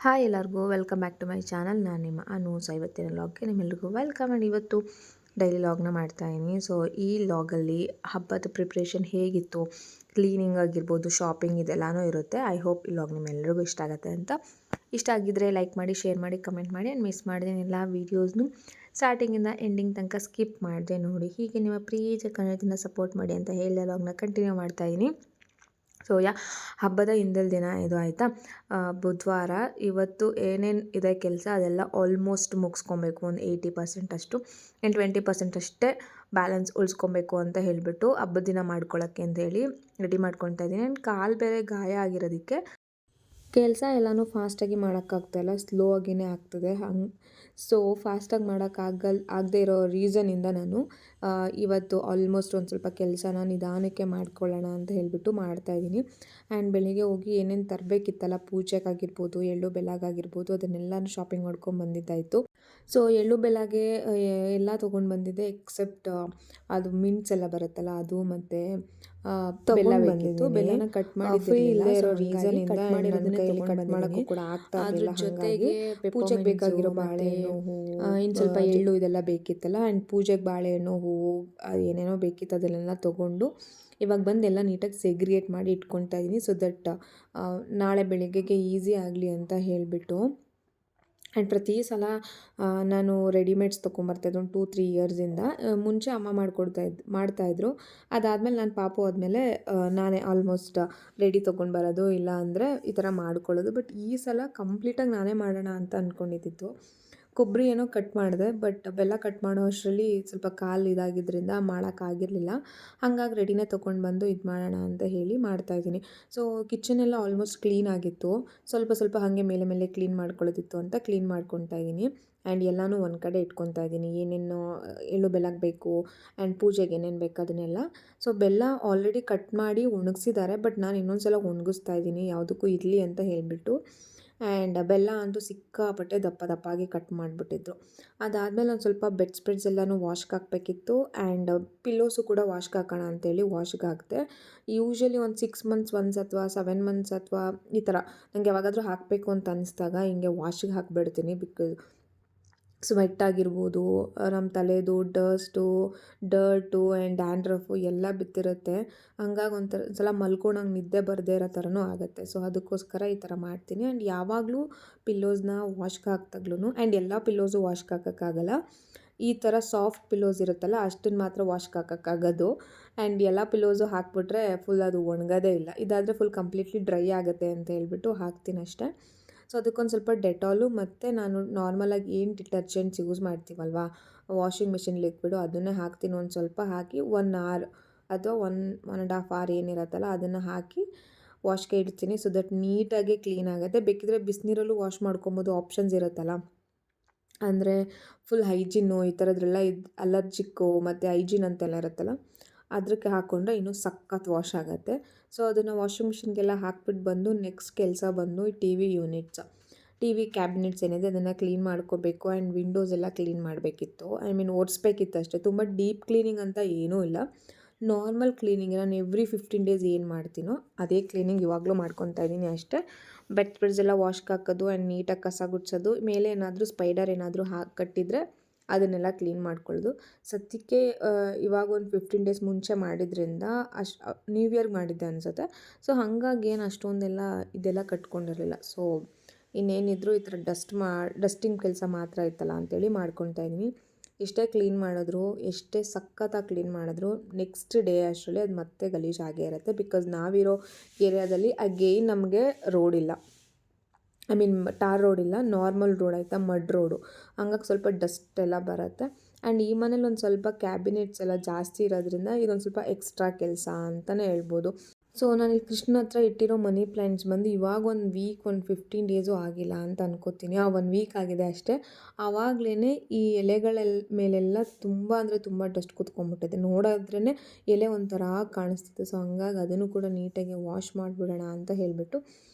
Hi ಎಲ್ಲರಿಗೂ welcome back to my channel. ನಾನು ನಿಮ್ಮ ಅನೂಸ್. ಇವತ್ತಿನ ಲಾಗ್ಗೆ ನಿಮ್ಮೆಲ್ಲರಿಗೂ ವೆಲ್ಕಮ್. ಆ್ಯಂಡ್ ಇವತ್ತು ಡೈಲಿ ಲಾಗ್ನ ಮಾಡ್ತಾಯಿದ್ದೀನಿ. ಸೊ ಈ ಲಾಗಲ್ಲಿ ಹಬ್ಬದ ಪ್ರಿಪ್ರೇಷನ್ ಹೇಗಿತ್ತು, ಕ್ಲೀನಿಂಗ್ ಆಗಿರ್ಬೋದು, ಶಾಪಿಂಗ್ ಇದೆಲ್ಲನೂ ಇರುತ್ತೆ. ಐ ಹೋಪ್ ಈ ಲಾಗ್ ನಿಮ್ಮೆಲ್ಲರಿಗೂ ಇಷ್ಟ ಆಗುತ್ತೆ ಅಂತ. ಇಷ್ಟ ಆಗಿದ್ದರೆ ಲೈಕ್ ಮಾಡಿ, ಶೇರ್ ಮಾಡಿ, ಕಮೆಂಟ್ ಮಾಡಿ. ಆ್ಯಂಡ್ ಮಿಸ್ ಮಾಡಿದೆ ಎಲ್ಲ ವೀಡಿಯೋಸ್ನು ಸ್ಟಾರ್ಟಿಂಗಿಂದ ಎಂಡಿಂಗ್ ತನಕ ಸ್ಕಿಪ್ ಮಾಡಿದೆ ನೋಡಿ. ಹೀಗೆ ನಿಮ್ಮ ಪ್ರೀತಿ ಕನ್ನಡದಿಂದ ಸಪೋರ್ಟ್ ಮಾಡಿ ಅಂತ ಹೇಳಿ ಲಾಗ್ನ ಕಂಟಿನ್ಯೂ ಮಾಡ್ತಾಯಿದ್ದೀನಿ. ಸೊ ಹಬ್ಬದ ಹಿಂದಿನ ದಿನ ಇದು ಆಯಿತಾ, ಬುಧವಾರ. ಇವತ್ತು ಏನೇನು ಇದೆ ಕೆಲಸ ಅದೆಲ್ಲ ಆಲ್ಮೋಸ್ಟ್ ಮುಗಿಸ್ಕೊಬೇಕು, ಒಂದು 80% ಅಷ್ಟು. ಆ್ಯಂಡ್ 20% ಅಷ್ಟೇ ಬ್ಯಾಲೆನ್ಸ್ ಉಳಿಸ್ಕೊಬೇಕು ಅಂತ ಹೇಳಿಬಿಟ್ಟು ಹಬ್ಬದ ದಿನ ಮಾಡ್ಕೊಳ್ಳೋಕ್ಕೆ ಅಂತೇಳಿ ರೆಡಿ ಮಾಡ್ಕೊತಾ ಇದ್ದೀನಿ. ಆ್ಯಂಡ್ ಕಾಲು ಬೇರೆ ಗಾಯ ಆಗಿರೋದಕ್ಕೆ ಕೆಲಸ ಎಲ್ಲನೂ ಫಾಸ್ಟಾಗಿ ಮಾಡೋಕ್ಕಾಗ್ತಾಯಿಲ್ಲ, ಸ್ಲೋ ಆಗಿಯೇ ಆಗ್ತದೆ. ಸೊ ಫಾಸ್ಟಾಗಿ ಆಗದೇ ಇರೋ ರೀಸನಿಂದ ನಾನು ಇವತ್ತು ಆಲ್ಮೋಸ್ಟ್ ಒಂದು ಸ್ವಲ್ಪ ಕೆಲಸನ ನಿಧಾನಕ್ಕೆ ಮಾಡ್ಕೊಳ್ಳೋಣ ಅಂತ ಹೇಳಿಬಿಟ್ಟು ಮಾಡ್ತಾಯಿದ್ದೀನಿ. ಆ್ಯಂಡ್ ಬೆಳಿಗ್ಗೆ ಹೋಗಿ ಏನೇನು ತರಬೇಕಿತ್ತಲ್ಲ, ಪೂಜೆಗಾಗಿರ್ಬೋದು, ಎಳ್ಳು ಬೆಲ್ಲಗಾಗಿರ್ಬೋದು, ಅದನ್ನೆಲ್ಲನೂ ಶಾಪಿಂಗ್ ಮಾಡ್ಕೊಂಡು ಬಂದಿದ್ದಾಯಿತು. ಸೊ ಎಳ್ಳು ಬೆಲ್ಲಗೆ ಎಲ್ಲ ತೊಗೊಂಡು ಬಂದಿದ್ದೆ ಎಕ್ಸೆಪ್ಟ್ ಅದು ಮಿಂಟ್ಸ್ ಎಲ್ಲ ಬರುತ್ತಲ್ಲ ಅದು, ಮತ್ತು ಬೆಲ್ಲ ಬೇಕಿತ್ತು. ಬೆಲ್ಲನ ಕಟ್ ಮಾಡಿದ್ದಿರಲಿಲ್ಲ, ಇರೋ ರೀಸನಿಂದ ಕಟ್ ಮಾಡೋಕ್ಕೂ ಕೂಡ ಆಗ್ತಾ ಇರಲಿಲ್ಲ. ಹಾಗಾಗಿ ಪೂಜೆಗೆ ಬೇಕಾಗಿರೋ ಬಾಳೆಹಣ್ಣು, ಹೂವು, ಇನ್ನು ಸ್ವಲ್ಪ ಎಳ್ಳು ಇದೆಲ್ಲ ಬೇಕಿತ್ತಲ್ಲ. ಆ್ಯಂಡ್ ಪೂಜೆಗೆ ಬಾಳೆಹಣ್ಣು, ಹೂವು, ಏನೇನೋ ಬೇಕಿತ್ತು ಅದನ್ನೆಲ್ಲ ತೊಗೊಂಡು ಇವಾಗ ಬಂದು ಎಲ್ಲ ನೀಟಾಗಿ ಸೆಗ್ರಿಗೇಟ್ ಮಾಡಿ ಇಟ್ಕೊತಾ ಇದ್ದೀನಿ. ಸೊ ದಟ್ ನಾಳೆ ಬೆಳಿಗ್ಗೆಗೆ ಈಸಿ ಆಗಲಿ ಅಂತ ಹೇಳಿಬಿಟ್ಟು. ಆ್ಯಂಡ್ ಪ್ರತಿ ಸಲ ನಾನು ರೆಡಿಮೇಡ್ಸ್ ತೊಗೊಂಬರ್ತಾಯಿದ್ದೆ ಒಂದು 2-3 ಇಯರ್ಸಿಂದ. ಮುಂಚೆ ಅಮ್ಮ ಮಾಡ್ತಾಯಿದ್ರು. ಅದಾದಮೇಲೆ ನಾನು ಪಾಪು ಆದಮೇಲೆ ನಾನೇ ಆಲ್ಮೋಸ್ಟ್ ರೆಡಿ ತೊಗೊಂಡು ಬರೋದು, ಇಲ್ಲ ಅಂದರೆ ಈ ಥರ ಮಾಡ್ಕೊಳ್ಳೋದು. ಬಟ್ ಈ ಸಲ ಕಂಪ್ಲೀಟಾಗಿ ನಾನೇ ಮಾಡೋಣ ಅಂತ ಅಂದ್ಕೊಂಡಿದ್ದಿತ್ತು. ಕೊಬ್ಬರಿ ಏನೋ ಕಟ್ ಮಾಡಿದೆ, ಬಟ್ ಬೆಲ್ಲ ಕಟ್ ಮಾಡೋ ಅಷ್ಟರಲ್ಲಿ ಸ್ವಲ್ಪ ಕಾಲು ಇದಾಗಿದ್ದರಿಂದ ಮಾಡೋಕ್ಕಾಗಿರಲಿಲ್ಲ. ಹಾಗಾಗಿ ರೆಡಿನೇ ತೊಗೊಂಡು ಬಂದು ಇದು ಮಾಡೋಣ ಅಂತ ಹೇಳಿ ಮಾಡ್ತಾಯಿದ್ದೀನಿ. ಸೊ ಕಿಚನೆಲ್ಲ ಆಲ್ಮೋಸ್ಟ್ ಕ್ಲೀನ್ ಆಗಿತ್ತು, ಸ್ವಲ್ಪ ಹಾಗೆ ಮೇಲೆ ಕ್ಲೀನ್ ಮಾಡ್ಕೊಳ್ಳೋದಿತ್ತು ಅಂತ ಕ್ಲೀನ್ ಮಾಡ್ಕೊತಾ ಇದ್ದೀನಿ. ಆ್ಯಂಡ್ ಎಲ್ಲನೂ ಒಂದು ಕಡೆ ಇಟ್ಕೊತಾ ಇದ್ದೀನಿ, ಏನೇನು ಎಳ್ಳು ಬೆಲ್ಲಕ್ಕೆ ಬೇಕು ಆ್ಯಂಡ್ ಪೂಜೆಗೆ ಏನೇನು ಬೇಕು ಅದನ್ನೆಲ್ಲ. ಸೊ ಬೆಲ್ಲ ಆಲ್ರೆಡಿ ಕಟ್ ಮಾಡಿ ಒಣಗಿಸಿದ್ದಾರೆ, ಬಟ್ ನಾನು ಇನ್ನೊಂದು ಸಲ ಒಣಗಿಸ್ತಾ ಇದ್ದೀನಿ ಯಾವುದಕ್ಕೂ ಇರಲಿ ಅಂತ ಹೇಳಿಬಿಟ್ಟು. ಆ್ಯಂಡ್ ಬೆಲ್ಲ ಅಂತೂ ಸಿಕ್ಕಾಪಟ್ಟೆ ದಪ್ಪಾಗಿ ಕಟ್ ಮಾಡಿಬಿಟ್ಟಿದ್ರು. ಅದಾದಮೇಲೆ ಒಂದು ಸ್ವಲ್ಪ ಬೆಡ್ ಸ್ಪ್ರೆಡ್ಸ್ ಎಲ್ಲನೂ ವಾಶ್ಗೆ ಹಾಕಬೇಕಿತ್ತು. ಆ್ಯಂಡ್ ಪಿಲ್ಲೋಸು ಕೂಡ ವಾಶ್ಗೆ ಹಾಕೋಣ ಅಂತೇಳಿ ವಾಶ್ಗೆ ಹಾಕಿದೆ. ಯೂಶ್ವಲಿ ಒಂದು 6 ಮಂತ್ಸ್ ಒನ್ಸ್ ಅಥವಾ 7 ಮಂತ್ಸ್ ಅಥವಾ ಈ ಥರ ನನಗೆ ಯಾವಾಗಾದರೂ ಹಾಕಬೇಕು ಅಂತ ಅನಿಸ್ದಾಗ ಹಿಂಗೆ ವಾಶ್ಗೆ ಹಾಕಿಬಿಡ್ತೀನಿ. ಬಿಕಾಸ್ ಸ್ವೆಟ್ ಆಗಿರ್ಬೋದು, ನಮ್ಮ ತಲೆದು ಡರ್ಟು ಆ್ಯಂಡ್ ಡ್ಯಾಂಡ್ರಫು ಎಲ್ಲ ಬಿತ್ತಿರುತ್ತೆ. ಹಂಗಾಗಿ ಒಂದ್ಸಲ ಮಲ್ಕೊಂಡಾಗ ನಿದ್ದೆ ಬರದೇ ಇರೋ ಥರನೂ ಆಗುತ್ತೆ. ಸೊ ಅದಕ್ಕೋಸ್ಕರ ಈ ಥರ ಮಾಡ್ತೀನಿ. ಆ್ಯಂಡ್ ಯಾವಾಗಲೂ ಪಿಲ್ಲೋಸ್ನ ವಾಶ್ಗೆ ಹಾಕ್ದಾಗ್ಲೂ, ಆ್ಯಂಡ್ ಎಲ್ಲ ಪಿಲ್ಲೋಸು ವಾಶ್ಗೆ ಹಾಕೋಕ್ಕಾಗಲ್ಲ, ಈ ಥರ ಸಾಫ್ಟ್ ಪಿಲ್ಲೋಸ್ ಇರುತ್ತಲ್ಲ ಅಷ್ಟನ್ನು ಮಾತ್ರ ವಾಶ್ಗೆ ಹಾಕೋಕ್ಕಾಗೋದು. ಆ್ಯಂಡ್ ಎಲ್ಲ ಪಿಲ್ಲೋಸು ಹಾಕಿಬಿಟ್ರೆ ಫುಲ್ ಅದು ಒಣಗೋದೇ ಇಲ್ಲ. ಇದಾದರೆ ಫುಲ್ ಕಂಪ್ಲೀಟ್ಲಿ ಡ್ರೈ ಆಗುತ್ತೆ ಅಂತ ಹೇಳ್ಬಿಟ್ಟು ಹಾಕ್ತೀನಿ ಅಷ್ಟೇ. ಸೊ ಅದಕ್ಕೊಂದು ಸ್ವಲ್ಪ ಡೆಟಾಲು ಮತ್ತು ನಾನು ನಾರ್ಮಲಾಗಿ ಏನು ಡಿಟರ್ಜೆಂಟ್ಸ್ ಯೂಸ್ ಮಾಡ್ತೀವಲ್ವ, ವಾಷಿಂಗ್ ಮಿಷಿನ್ ಲಿಕ್ವಿಡು, ಅದನ್ನೇ ಹಾಕ್ತೀನಿ. ಒಂದು ಸ್ವಲ್ಪ ಹಾಕಿ 1 ಅವರ್ ಅಥವಾ 1.5 ಅವರ್ ಏನಿರುತ್ತಲ್ಲ ಅದನ್ನು ಹಾಕಿ ವಾಶ್ಗೆ ಇಡ್ತೀನಿ. ಸೊ ದಟ್ ನೀಟಾಗಿ ಕ್ಲೀನ್ ಆಗುತ್ತೆ. ಬೇಕಿದ್ರೆ ಬಿಸಿನೀರಲ್ಲೂ ವಾಶ್ ಮಾಡ್ಕೊಬೋದು, ಆಪ್ಷನ್ಸ್ ಇರುತ್ತಲ್ಲ. ಅಂದರೆ ಫುಲ್ ಹೈಜಿನ್ನು ಈ ಥರದ್ರೆಲ್ಲ ಅಲರ್ಜಿಕ್ಕು ಮತ್ತು ಹೈಜಿನ್ ಅಂತೆಲ್ಲ ಇರುತ್ತಲ್ಲ, ಅದಕ್ಕೆ ಹಾಕ್ಕೊಂಡ್ರೆ ಇನ್ನೂ ಸಖತ್ ವಾಶ್ ಆಗುತ್ತೆ. ಸೊ ಅದನ್ನು ವಾಷಿಂಗ್ ಮಿಷಿನ್ಗೆಲ್ಲ ಹಾಕ್ಬಿಟ್ಟು ಬಂದು ನೆಕ್ಸ್ಟ್ ಕೆಲಸ ಬಂದು ಟಿ ವಿ ಕ್ಯಾಬಿನೆಟ್ಸ್ ಏನಿದೆ ಅದನ್ನು ಕ್ಲೀನ್ ಮಾಡ್ಕೋಬೇಕು. ಆ್ಯಂಡ್ ವಿಂಡೋಸ್ ಎಲ್ಲ ಕ್ಲೀನ್ ಮಾಡಬೇಕಿತ್ತು, ಒರೆಸ್ಬೇಕಿತ್ತು ಅಷ್ಟೇ. ತುಂಬ ಡೀಪ್ ಕ್ಲೀನಿಂಗ್ ಅಂತ ಏನೂ ಇಲ್ಲ, ನಾರ್ಮಲ್ ಕ್ಲೀನಿಂಗ್. ನಾನು ಎವ್ರಿ 15 ಡೇಸ್ ಏನು ಮಾಡ್ತೀನೋ ಅದೇ ಕ್ಲೀನಿಂಗ್ ಇವಾಗಲೂ ಮಾಡ್ಕೊತಾ ಇದ್ದೀನಿ ಅಷ್ಟೇ. ಬೆಡ್ ಸ್ಪ್ರೆಡ್ಸ್ ಎಲ್ಲ ವಾಶ್ಗೆ ಹಾಕೋದು ಆ್ಯಂಡ್ ನೀಟಾಗಿ ಕಸ ಗುಡಿಸೋದು, ಮೇಲೆ ಏನಾದರೂ ಸ್ಪೈಡರ್ ಏನಾದರೂ ಕಟ್ಟಿದರೆ ಅದನ್ನೆಲ್ಲ ಕ್ಲೀನ್ ಮಾಡ್ಕೊಳ್ಳೋದು. ಸದ್ಯಕ್ಕೆ ಇವಾಗ ಒಂದು 15 ಡೇಸ್ ಮುಂಚೆ ಮಾಡಿದ್ರಿಂದ ನ್ಯೂ ಇಯರ್ಗೆ ಮಾಡಿದ್ದೆ ಅನಿಸುತ್ತೆ. ಸೊ ಹಾಗಾಗಿ ಏನು ಅಷ್ಟೊಂದೆಲ್ಲ ಇದೆಲ್ಲ ಕಟ್ಕೊಂಡಿರಲಿಲ್ಲ. ಸೊ ಇನ್ನೇನಿದ್ರು ಈ ಥರ ಡಸ್ಟಿಂಗ್ ಕೆಲಸ ಮಾತ್ರ ಇತ್ತಲ್ಲ ಅಂಥೇಳಿ ಮಾಡ್ಕೊತಾ ಇದ್ದೀನಿ. ಎಷ್ಟೇ ಕ್ಲೀನ್ ಮಾಡಿದ್ರು, ಎಷ್ಟೇ ಸಖತ್ತಾಗಿ ಕ್ಲೀನ್ ಮಾಡಿದ್ರು, ನೆಕ್ಸ್ಟ್ ಡೇ ಅಷ್ಟರಲ್ಲಿ ಅದು ಮತ್ತೆ ಗಲೀಜಾಗೇ ಇರುತ್ತೆ. ಬಿಕಾಸ್ ನಾವಿರೋ ಏರಿಯಾದಲ್ಲಿ ಅಗೇನ್ ನಮಗೆ ರೋಡ್ ಇಲ್ಲ, ಟಾರ್ ರೋಡ್ ಇಲ್ಲ, ನಾರ್ಮಲ್ ರೋಡ್ ಆಯಿತಾ, ಮಡ್ ರೋಡು. ಹಂಗಾಗಿ ಸ್ವಲ್ಪ ಡಸ್ಟ್ ಎಲ್ಲ ಬರುತ್ತೆ. ಆ್ಯಂಡ್ ಈ ಮನೇಲಿ ಒಂದು ಸ್ವಲ್ಪ ಕ್ಯಾಬಿನೆಟ್ಸ್ ಎಲ್ಲ ಜಾಸ್ತಿ ಇರೋದ್ರಿಂದ ಇದೊಂದು ಸ್ವಲ್ಪ ಎಕ್ಸ್ಟ್ರಾ ಕೆಲಸ ಅಂತಲೇ ಹೇಳ್ಬೋದು. ಸೊ ನಾನು ಈ ಕೃಷ್ಣನ ಹತ್ರ ಇಟ್ಟಿರೋ ಮನಿ ಪ್ಲ್ಯಾಂಟ್ಸ್ ಬಂದು ಇವಾಗ ಒಂದು 15 ಡೇಸು ಆಗಿಲ್ಲ ಅಂತ ಅನ್ಕೋತೀನಿ. 1 ವೀಕ್ ಆಗಿದೆ ಅಷ್ಟೇ. ಆವಾಗಲೇ ಈ ಮೇಲೆಲ್ಲ ತುಂಬ ಅಂದರೆ ತುಂಬ ಡಸ್ಟ್ ಕೂತ್ಕೊಂಡ್ಬಿಟ್ಟಿದೆ. ನೋಡಿದ್ರೇ ಎಲೆ ಒಂಥರ ಕಾಣಿಸ್ತಿತ್ತು. ಸೊ ಹಂಗಾಗಿ ಅದನ್ನು ಕೂಡ ನೀಟಾಗಿ ವಾಶ್ ಮಾಡಿಬಿಡೋಣ ಅಂತ ಹೇಳಿಬಿಟ್ಟು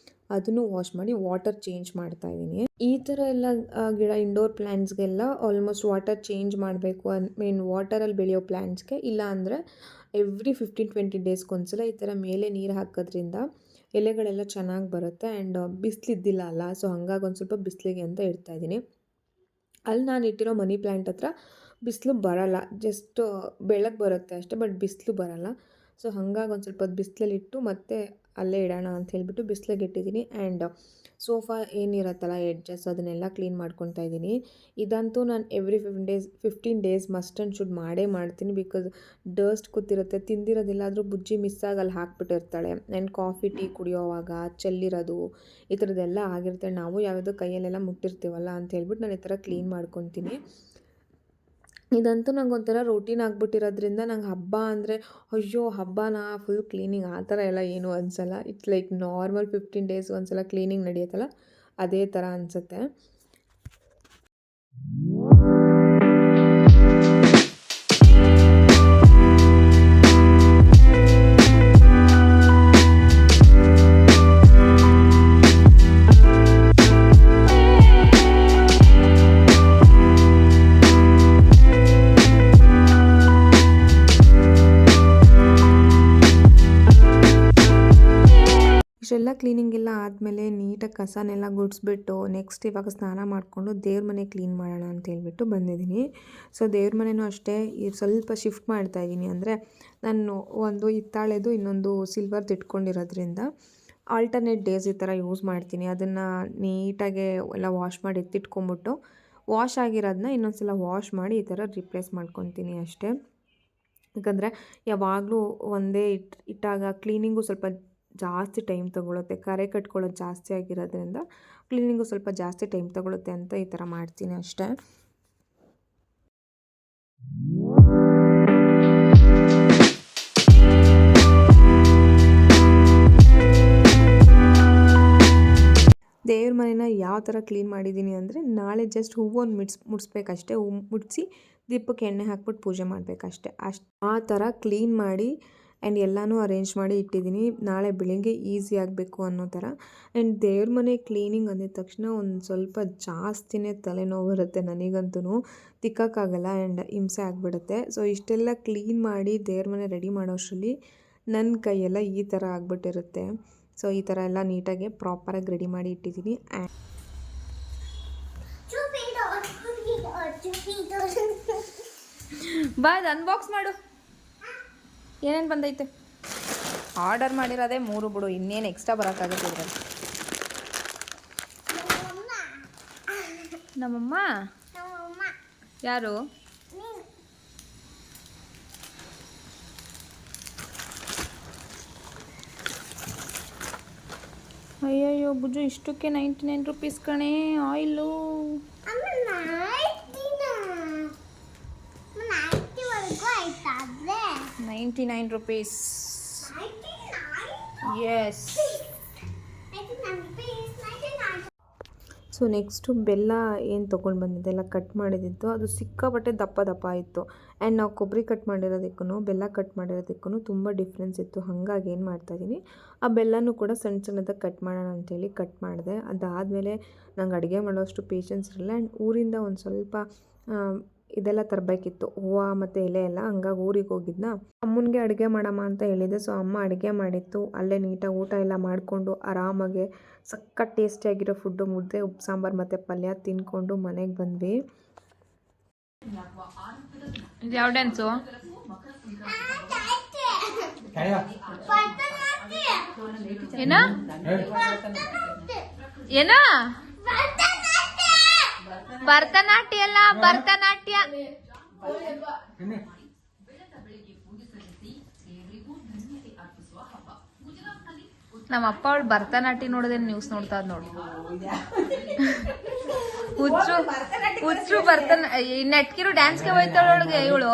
ಅದನ್ನು ವಾಶ್ ಮಾಡಿ ವಾಟರ್ ಚೇಂಜ್ ಮಾಡ್ತಾಯಿದ್ದೀನಿ. ಈ ಥರ ಎಲ್ಲ ಗಿಡ ಇಂಡೋರ್ ಪ್ಲ್ಯಾಂಟ್ಸ್ಗೆಲ್ಲ ಆಲ್ಮೋಸ್ಟ್ ವಾಟರ್ ಚೇಂಜ್ ಮಾಡಬೇಕು. ವಾಟರಲ್ಲಿ ಬೆಳೆಯೋ ಪ್ಲ್ಯಾಂಟ್ಸ್ಗೆ ಇಲ್ಲ ಅಂದರೆ ಎವ್ರಿ 15-20 ಡೇಸ್ಗೊಂದ್ಸಲ ಈ ಥರ ಮೇಲೆ ನೀರು ಹಾಕೋದ್ರಿಂದ ಎಲೆಗಳೆಲ್ಲ ಚೆನ್ನಾಗಿ ಬರುತ್ತೆ. ಆ್ಯಂಡ್ ಬಿಸಿಲಿದ್ದಿಲ್ಲ ಅಲ್ಲ, ಸೊ ಹಂಗಾಗಿ ಒಂದು ಸ್ವಲ್ಪ ಬಿಸಿಲಿಗೆ ಅಂತ ಇಡ್ತಾಯಿದ್ದೀನಿ. ಅಲ್ಲಿ ನಾನು ಇಟ್ಟಿರೋ ಮನಿ ಪ್ಲ್ಯಾಂಟ್ ಹತ್ರ ಬಿಸಿಲು ಬರೋಲ್ಲ, ಜಸ್ಟ್ ಬೆಳಕು ಬರುತ್ತೆ ಅಷ್ಟೇ, ಬಟ್ ಬಿಸಿಲು ಬರೋಲ್ಲ. ಸೊ ಹಂಗಾಗಿ ಒಂದು ಸ್ವಲ್ಪ ಹೊತ್ತು ಬಿಸಿಲಲ್ಲಿಟ್ಟು ಮತ್ತೆ ಅಲ್ಲೇ ಇಡೋಣ ಅಂತ ಹೇಳಿಬಿಟ್ಟು ಬಿಸಿಲಿಗೆ ಇಟ್ಟಿದ್ದೀನಿ. ಆ್ಯಂಡ್ ಸೋಫಾ ಏನಿರುತ್ತಲ್ಲ ಎಡ್ಜಸ್ ಅದನ್ನೆಲ್ಲ ಕ್ಲೀನ್ ಮಾಡ್ಕೊತಾ ಇದ್ದೀನಿ. ಇದಂತೂ ನಾನು every 15 days must and should ಮಾಡೇ ಮಾಡ್ತೀನಿ. ಬಿಕಾಸ್ ಡಸ್ಟ್ ಕೂತಿರುತ್ತೆ, ತಿಂದಿರೋದಿಲ್ಲಾದರೂ ಬುಜ್ಜಿ ಮಿಸ್ ಆಗಲ್ಲಿ ಹಾಕ್ಬಿಟ್ಟಿರ್ತಾಳೆ. ಆ್ಯಂಡ್ ಕಾಫಿ ಟೀ ಕುಡಿಯೋವಾಗ ಚೆಲ್ಲಿರೋದು ಈ ಥರದ್ದೆಲ್ಲ ಆಗಿರುತ್ತೆ. ನಾವು ಯಾವುದೋ ಕೈಯಲ್ಲೆಲ್ಲ ಮುಟ್ಟಿರ್ತೀವಲ್ಲ ಅಂತ ಹೇಳ್ಬಿಟ್ಟು ನಾನು ಈ ಥರ ಕ್ಲೀನ್ ಮಾಡ್ಕೊತೀನಿ. ಇದಂತೂ ನಂಗೆ ಒಂಥರ ರೋಟೀನ್ ಆಗಿಬಿಟ್ಟಿರೋದ್ರಿಂದ ನಂಗೆ ಹಬ್ಬ ಅಂದರೆ ಅಯ್ಯೋ ಹಬ್ಬನಾ ಫುಲ್ ಕ್ಲೀನಿಂಗ್ ಆ ಥರ ಎಲ್ಲ ಏನೂ ಅನಿಸಲ್ಲ. ಇಟ್ಸ್ ಲೈಕ್ ನಾರ್ಮಲ್ 15 ಡೇಸ್ ಒಂದ್ಸಲ ಕ್ಲೀನಿಂಗ್ ನಡೆಯುತ್ತಲ್ಲ ಅದೇ ಥರ ಅನಿಸುತ್ತೆ. ಇಷ್ಟೆಲ್ಲ ಕ್ಲೀನಿಂಗ್ ಎಲ್ಲ ಆದಮೇಲೆ ನೀಟಾಗಿ ಕಸನೆಲ್ಲ ಗುಡಿಸ್ಬಿಟ್ಟು ನೆಕ್ಸ್ಟ್ ಇವಾಗ ಸ್ನಾನ ಮಾಡಿಕೊಂಡು ದೇವ್ರ ಮನೆ ಕ್ಲೀನ್ ಮಾಡೋಣ ಅಂತ ಹೇಳ್ಬಿಟ್ಟು ಬಂದಿದ್ದೀನಿ. ಸೊ ದೇವ್ರ ಮನೆಯೂ ಅಷ್ಟೇ ಸ್ವಲ್ಪ ಶಿಫ್ಟ್ ಮಾಡ್ತಾಯಿದ್ದೀನಿ. ಅಂದರೆ ನಾನು ಒಂದು ಹಿತ್ತಾಳೆದು ಇನ್ನೊಂದು ಸಿಲ್ವರ್ದು ಇಟ್ಕೊಂಡಿರೋದ್ರಿಂದ ಆಲ್ಟರ್ನೇಟ್ ಡೇಸ್ ಈ ಥರ ಯೂಸ್ ಮಾಡ್ತೀನಿ. ಅದನ್ನು ನೀಟಾಗೆ ಎಲ್ಲ ವಾಶ್ ಮಾಡಿ ಎತ್ತಿಟ್ಕೊಂಬಿಟ್ಟು ವಾಶ್ ಆಗಿರೋದನ್ನ ಇನ್ನೊಂದು ಸಲ ವಾಶ್ ಮಾಡಿ ಈ ಥರ ರಿಪ್ಲೇಸ್ ಮಾಡ್ಕೊತೀನಿ ಅಷ್ಟೇ. ಯಾಕಂದರೆ ಯಾವಾಗಲೂ ಒಂದೇ ಇಟ್ಟಾಗ ಕ್ಲೀನಿಂಗು ಸ್ವಲ್ಪ ಜಾಸ್ತಿ ಟೈಮ್ ತೊಗೊಳುತ್ತೆ, ಕರೆ ಕಟ್ಕೊಳ್ಳೋದು ಜಾಸ್ತಿ ಆಗಿರೋದ್ರಿಂದ ಕ್ಲೀನಿಂಗು ಸ್ವಲ್ಪ ಜಾಸ್ತಿ ಟೈಮ್ ತೊಗೊಳುತ್ತೆ ಅಂತ ಈ ಥರ ಮಾಡ್ತೀನಿ ಅಷ್ಟೇ. ದೇವ್ರ ಮನೆನ ಯಾವ ಥರ ಕ್ಲೀನ್ ಮಾಡಿದ್ದೀನಿ ಅಂದರೆ ನಾಳೆ ಜಸ್ಟ್ ಹೂವೊಂದು ಮುಡಿಸ್ಬೇಕಷ್ಟೇ. ಹೂವು ಮುಡಿಸಿ ದೀಪಕ್ಕೆ ಎಣ್ಣೆ ಹಾಕ್ಬಿಟ್ಟು ಪೂಜೆ ಮಾಡಬೇಕಷ್ಟೆ. ಆ ಥರ ಕ್ಲೀನ್ ಮಾಡಿ ಆ್ಯಂಡ್ ಎಲ್ಲನೂ ಅರೇಂಜ್ ಮಾಡಿ ಇಟ್ಟಿದ್ದೀನಿ, ನಾಳೆ ಬೆಳಿಗ್ಗೆ ಈಸಿ ಆಗಬೇಕು ಅನ್ನೋ ಥರ. ಆ್ಯಂಡ್ ದೇವ್ರ ಮನೆ ಕ್ಲೀನಿಂಗ್ ಅಂದಿದ ತಕ್ಷಣ ಒಂದು ಸ್ವಲ್ಪ ಜಾಸ್ತಿನೇ ತಲೆನೋವು ಬರುತ್ತೆ ನನಗಂತೂ, ತಿಕ್ಕೋಕ್ಕಾಗಲ್ಲ ಆ್ಯಂಡ್ ಹಿಂಸೆ ಆಗಿಬಿಡುತ್ತೆ. ಸೊ ಇಷ್ಟೆಲ್ಲ ಕ್ಲೀನ್ ಮಾಡಿ ದೇವ್ರ ಮನೆ ರೆಡಿ ಮಾಡೋಷ್ಟರಲ್ಲಿ ನನ್ನ ಕೈಯೆಲ್ಲ ಈ ಥರ ಆಗಿಬಿಟ್ಟಿರುತ್ತೆ. ಸೊ ಈ ಥರ ಎಲ್ಲ ನೀಟಾಗಿ ಪ್ರಾಪರಾಗಿ ರೆಡಿ ಮಾಡಿ ಇಟ್ಟಿದ್ದೀನಿ. ಬಾ ಅದು ಅನ್ಬಾಕ್ಸ್ ಮಾಡು, ಏನೇನು ಬಂದೈತೆ. ಆರ್ಡರ್ ಮಾಡಿರೋದೇ 3 ಬಿಡು, ಇನ್ನೇನು ಎಕ್ಸ್ಟ್ರಾ ಬರೋಕ್ಕಾಗುತ್ತೆ ಇದರಲ್ಲಿ. ನಮ್ಮಮ್ಮ ಯಾರು? ಅಯ್ಯಯ್ಯೋ ಬುಜ್ಜು, ಇಷ್ಟಕ್ಕೆ 99 ರೂಪೀಸ್ ಕಣೆ oil. 99 rupees. Yes. So next ಬೆಲ್ಲ ಏನು ತೊಗೊಂಡು ಬಂದಿದ್ದೆ ಎಲ್ಲ ಕಟ್ ಮಾಡಿದ್ದು, ಅದು ಸಿಕ್ಕಾಪಟ್ಟೆ ದಪ್ಪ ದಪ್ಪ ಇತ್ತು. ಆ್ಯಂಡ್ ನಾವು ಕೊಬ್ಬರಿ ಕಟ್ ಮಾಡಿರೋದಕ್ಕೂ ಬೆಲ್ಲ ಕಟ್ ಮಾಡಿರೋದಕ್ಕೂ ತುಂಬ ಡಿಫ್ರೆನ್ಸ್ ಇತ್ತು. ಹಾಗಾಗಿ ಏನು ಮಾಡ್ತಾಯಿದ್ದೀನಿ, ಆ ಬೆಲ್ಲನೂ ಕೂಡ ಸಣ್ಣ ಸಣ್ಣದಾಗಿ ಕಟ್ ಮಾಡೋಣ ಅಂಥೇಳಿ ಕಟ್ ಮಾಡಿದೆ. ಅದಾದಮೇಲೆ ನಂಗೆ ಅಡುಗೆ ಮಾಡೋಷ್ಟು ಪೇಷನ್ಸ್ ಇರಲಿಲ್ಲ. ಆ್ಯಂಡ್ ಊರಿಂದ ಒಂದು ಸ್ವಲ್ಪ ಇದೆಲ್ಲ ತರಬೇಕಿತ್ತು, ಹೂವು ಮತ್ತು ಎಲೆ ಎಲ್ಲ. ಹಂಗಾಗಿ ಊರಿಗೆ ಹೋಗಿದ್ನ, ಅಮ್ಮನಿಗೆ ಅಡುಗೆ ಮಾಡಮ್ಮ ಅಂತ ಹೇಳಿದೆ. ಸೊ ಅಮ್ಮ ಅಡುಗೆ ಮಾಡಿತ್ತು, ಅಲ್ಲೇ ನೀಟಾಗಿ ಊಟ ಎಲ್ಲ ಮಾಡಿಕೊಂಡು ಆರಾಮಾಗೆ ಸಖತ್ ಟೇಸ್ಟಿಯಾಗಿರೋ ಫುಡ್ಡು, ಮುದ್ದೆ ಉಪ್ಪು ಸಾಂಬಾರು ಮತ್ತು ಪಲ್ಯ ತಿನ್ಕೊಂಡು ಮನೆಗೆ ಬಂದ್ವಿ. ಇದು ಯಾವ ಡ್ಯಾನ್ಸು? ಏನ ಏನ? ಭರತನಾಟ್ಯ ಅಲ್ಲ, ಭರತನಾಟ್ಯ. ನಮ್ಮ ಅಪ್ಪ ಅವಳು ಭರತನಾಟ್ಯ ನೋಡಿದ್ರೆ ನ್ಯೂಸ್ ನೋಡ್ತಾ ಇದ್ ನೋಡಿ. ಹುಚ್ಚರು ಭರತನ ನೆಟ್ಕಿರು ಡ್ಯಾನ್ಸ್ಗೆ ಹೋಯ್ತಾಳ ಒಳಗೆ ಇವಳು.